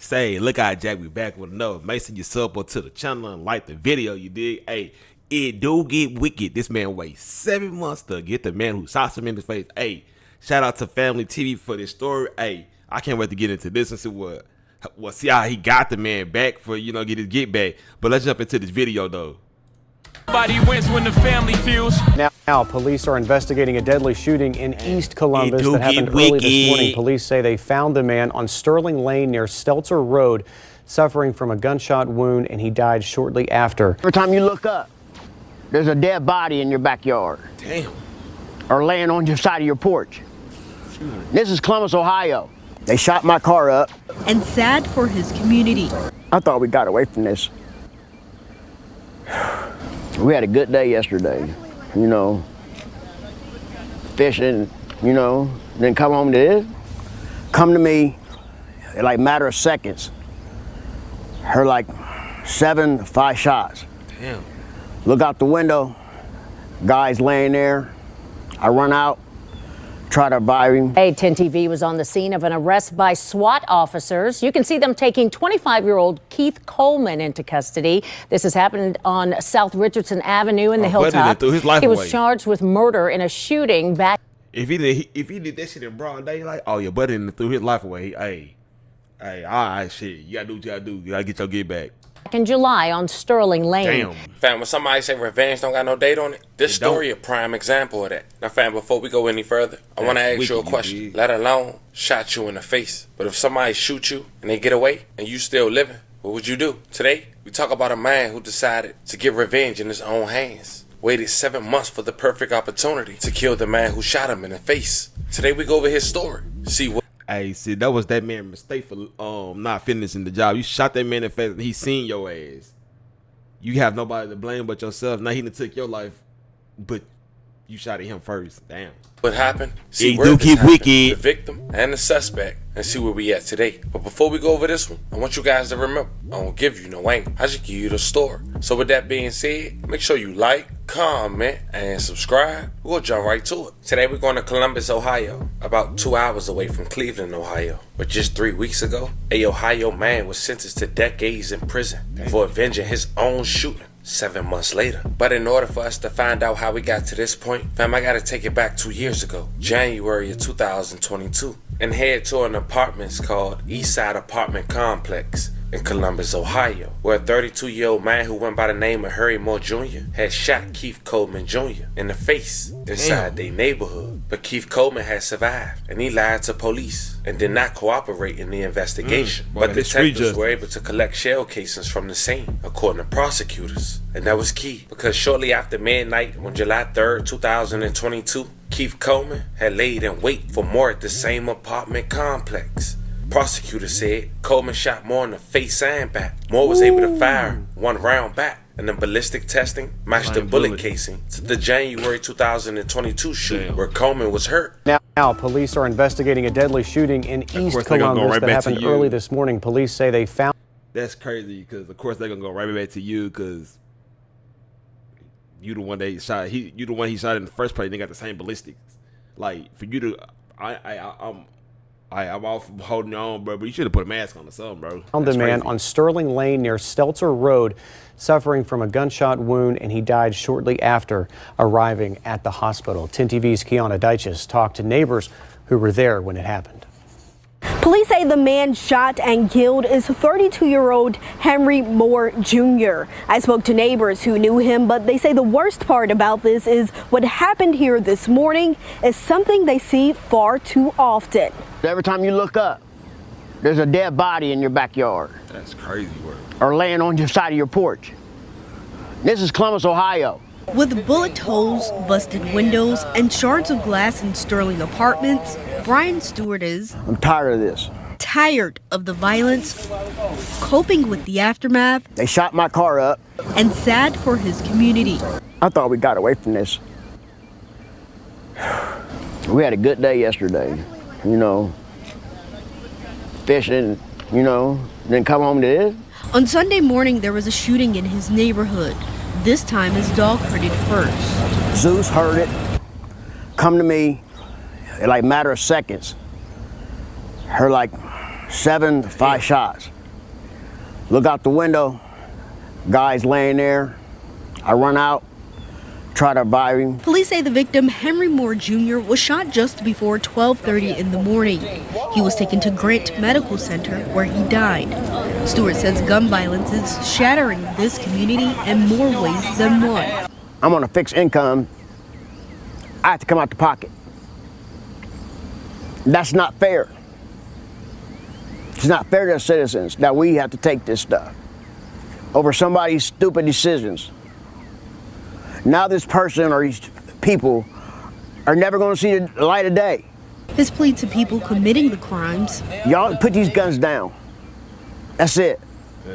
Say, look out, Jack, we back with another. Make sure you sub up to the channel and like the video, you dig? Hey, it do get wicked. This man waits 7 months to get the man who shot him in the face. Hey, shout out to Family TV for this story. Hey, I can't wait to get into this and see see how he got the man back for, get his get back. But let's jump into this video, though. Everybody wins when the family feels. Now, police are investigating a deadly shooting in East Columbus that happened early this morning. Police say they found the man on Sterling Lane near Stelzer Road, suffering from a gunshot wound, and he died shortly after. Every time you look up, there's a dead body in your backyard. Damn. Or laying on your side of your porch. This is Columbus, Ohio. They shot my car up. And sad for his community. I thought we got away from this. We had a good day yesterday, fishing, then come home to this. Come to me, in like matter of seconds. Heard like 5 shots. Damn. Look out the window, guy's laying there. I run out, try to revive him. Hey, 10 TV was on the scene of an arrest by SWAT officers. You can see them taking 25-year-old Keith Coleman into custody. This has happened on South Richardson Avenue in the Hilltop. He was charged with murder in a shooting back. If he did that shit in broad daylight, oh, your buddy threw his life away. Hey, all right, shit. You gotta do what you gotta do. You gotta get your get back. In July on Sterling Lane. Damn. Fam, when somebody say revenge don't got no date on it, this story a prime example of that. Now, fam, before we go any further, I want to ask you a question. Let alone shot you in the face. But if somebody shoot you and they get away and you still living, what would you do? Today, we talk about a man who decided to get revenge in his own hands. Waited 7 months for the perfect opportunity to kill the man who shot him in the face. Today, we go over his story. See what. Hey, see, that was that man's mistake for not finishing the job. You shot that man in the face and he seen your ass. You have nobody to blame but yourself. Now he done took your life, but you shot at him first. Damn. What happened? See where this happened, wicked. The victim and the suspect, and see where we at today. But before we go over this one, I want you guys to remember, I don't give you no angle. I just give you the story. So with that being said, make sure you like, comment, and subscribe. We'll jump right to it. Today we're going to Columbus, Ohio, about 2 hours away from Cleveland, Ohio. But just 3 weeks ago, a Ohio man was sentenced to decades in prison for avenging his own shooting 7 months later. But in order for us to find out how we got to this point, fam, I gotta take it back 2 years ago, January of 2022, and head to an apartment called Eastside Apartment Complex in Columbus, Ohio, where a 32-year-old man who went by the name of Harry Moore Jr. had shot Keith Coleman Jr. in the face inside their neighborhood. But Keith Coleman had survived, and he lied to police and did not cooperate in the investigation. But detectives were able to collect shell casings from the scene, according to prosecutors. And that was key, because shortly after midnight on July 3rd, 2022, Keith Coleman had laid in wait for Moore at the same apartment complex. Prosecutors said Coleman shot Moore in the face and back. Moore was able to fire 1 round back, and the ballistic testing matched the bullet casing to the January 2022 shooting where Coleman was hurt. Now, police are investigating a deadly shooting in East Columbus that happened early this morning. Police say they found. That's crazy, because of course they're gonna go right back to you, because you the one they shot. You the one he shot in the first place. They got the same ballistics. Like, for you to, I'm off holding on, bro, but you should have put a mask on or something, bro. Found the man on Sterling Lane near Stelzer Road, suffering from a gunshot wound, and he died shortly after arriving at the hospital. 10 TV's Kiana Deiches talked to neighbors who were there when it happened. Police say the man shot and killed is 32-year-old Henry Moore Jr. I spoke to neighbors who knew him, but they say the worst part about this is what happened here this morning is something they see far too often. Every time you look up, there's a dead body in your backyard. That's crazy work. Or laying on your side of your porch. This is Columbus, Ohio. With bullet holes, busted windows, and shards of glass in Sterling Apartments, Brian Stewart is I'm tired of this. Tired of the violence, coping with the aftermath. They shot my car up. And sad for his community. I thought we got away from this. We had a good day yesterday, fishing, then come home to this. On Sunday morning, there was a shooting in his neighborhood. This time, his dog heard it first. Zeus heard it, come to me, in like matter of seconds. Heard like 5 shots. Look out the window, guy's laying there. I run out, try to revive him. Police say the victim, Henry Moore Jr., was shot just before 12:30 in the morning. He was taken to Grant Medical Center where he died. Stewart says gun violence is shattering this community in more ways than one. I'm on a fixed income. I have to come out the pocket. That's not fair. It's not fair to citizens that we have to take this stuff over somebody's stupid decisions. Now this person or these people are never going to see the light of day. His plea to people committing the crimes. Y'all put these guns down. That's it.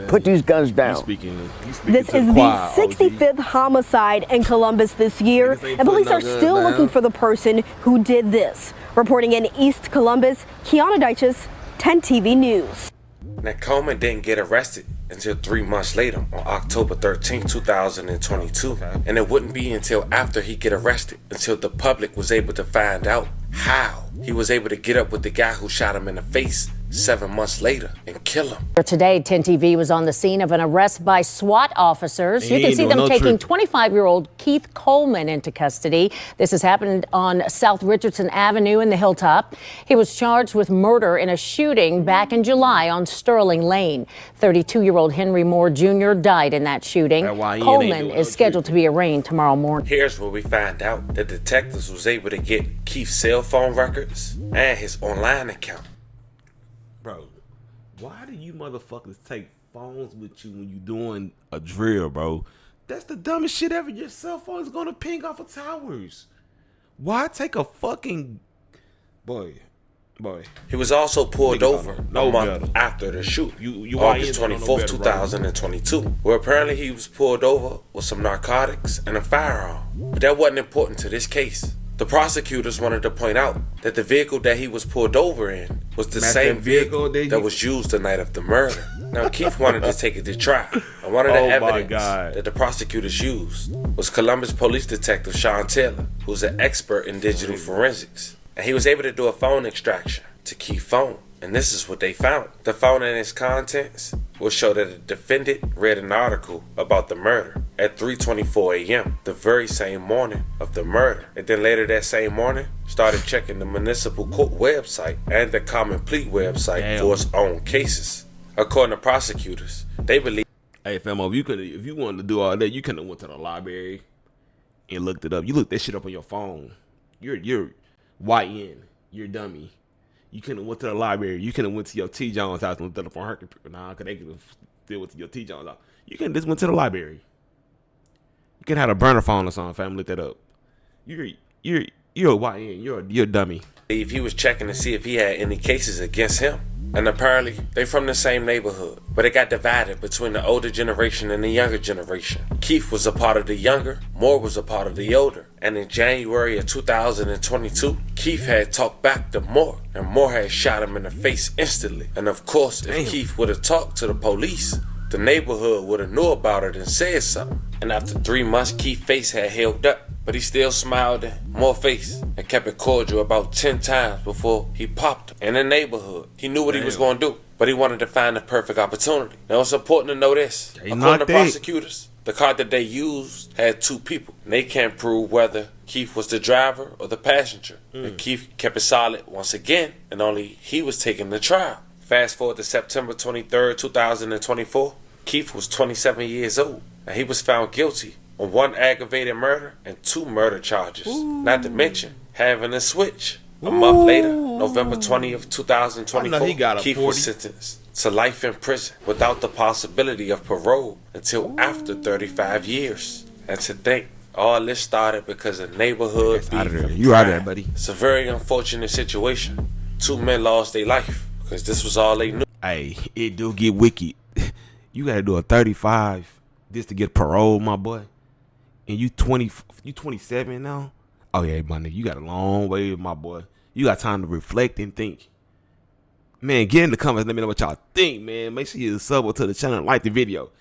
Put these guns down. This is the 65th homicide in Columbus this year, and police are still looking for the person who did this. Reporting in East Columbus, Kiana Dyches, 10 TV News. Now, Coleman didn't get arrested until 3 months later on October 13, 2022. And it wouldn't be until after he get arrested until the public was able to find out how he was able to get up with the guy who shot him in the face 7 months later and kill him. Today, 10 TV was on the scene of an arrest by SWAT officers. You can see them taking 25-year-old Keith Coleman into custody. This has happened on South Richardson Avenue in the Hilltop. He was charged with murder in a shooting back in July on Sterling Lane. 32-year-old Henry Moore Jr. died in that shooting. Coleman is scheduled to be arraigned tomorrow morning. Here's where we find out that detectives was able to get Keith's cell phone records and his online account. Bro, why do you motherfuckers take phones with you when you doing a drill, bro? That's the dumbest shit ever. Your cell phone is gonna ping off of towers. Why take a fucking boy? He was also pulled over a month after the shoot, August 24th, 2022, where apparently he was pulled over with some narcotics and a firearm. But that wasn't important to this case. The prosecutors wanted to point out that the vehicle that he was pulled over in was the same vehicle that was used the night of the murder. Now, Keith wanted to take it to trial, and one of the evidence that the prosecutors used was Columbus Police Detective Sean Taylor, who's an expert in digital forensics. And he was able to do a phone extraction to Keith's phone. And this is what they found. The phone and its contents will show that the defendant read an article about the murder at 3:24 a.m., the very same morning of the murder. And then later that same morning, started checking the municipal court website and the common plea website for its own cases. According to prosecutors, they believe... Hey, famo, if you wanted to do all that, you could have went to the library and looked it up. You looked that shit up on your phone. You're YN. You're dummy. You couldn't have went to the library. You couldn't have went to your T. Jones house and looked it up on her computer. Nah, because they could have still went to your T. Jones house. You could have just went to the library. You could have had a burner phone or something, fam. Look that up. You're a YN. You're a dummy. If he was checking to see if he had any cases against him. And apparently, they from the same neighborhood, but it got divided between the older generation and the younger generation. Keith was a part of the younger, Moore was a part of the older. And in January of 2022, Keith had talked back to Moore, and Moore had shot him in the face instantly. And of course, if Keith would have talked to the police, the neighborhood would have knew about it and said something. And after 3 months, Keith's face had held up, but he still smiled at Moore's face and kept it cordial about 10 times before he popped him in the neighborhood. He knew what he was going to do, but he wanted to find the perfect opportunity. Now, it's important to know this. According to prosecutors, the car that they used had 2 people. And they can't prove whether Keith was the driver or the passenger. And Keith kept it solid once again, and only he was taken to trial. Fast forward to September 23rd, 2024. Keith was 27 years old, and he was found guilty on 1 aggravated murder and 2 murder charges. Not to mention having a switch. A month later, November 20th, 2024, Keith was sentenced to life in prison without the possibility of parole until after 35 years. And to think all this started because of neighborhood beef. You out of there, buddy. It's a very unfortunate situation. 2 men lost their life because this was all they knew. Hey, it do get wicked. You gotta do a 35 just to get parole, my boy. And you 27 now? Oh yeah, my nigga, you got a long way, my boy. You got time to reflect and think. Man, get in the comments, let me know what y'all think, man. Make sure you sub to the channel and like the video.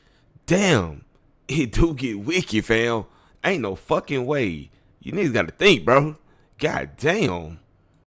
Damn, it do get wicked, fam. Ain't no fucking way. You niggas gotta think, bro. God damn.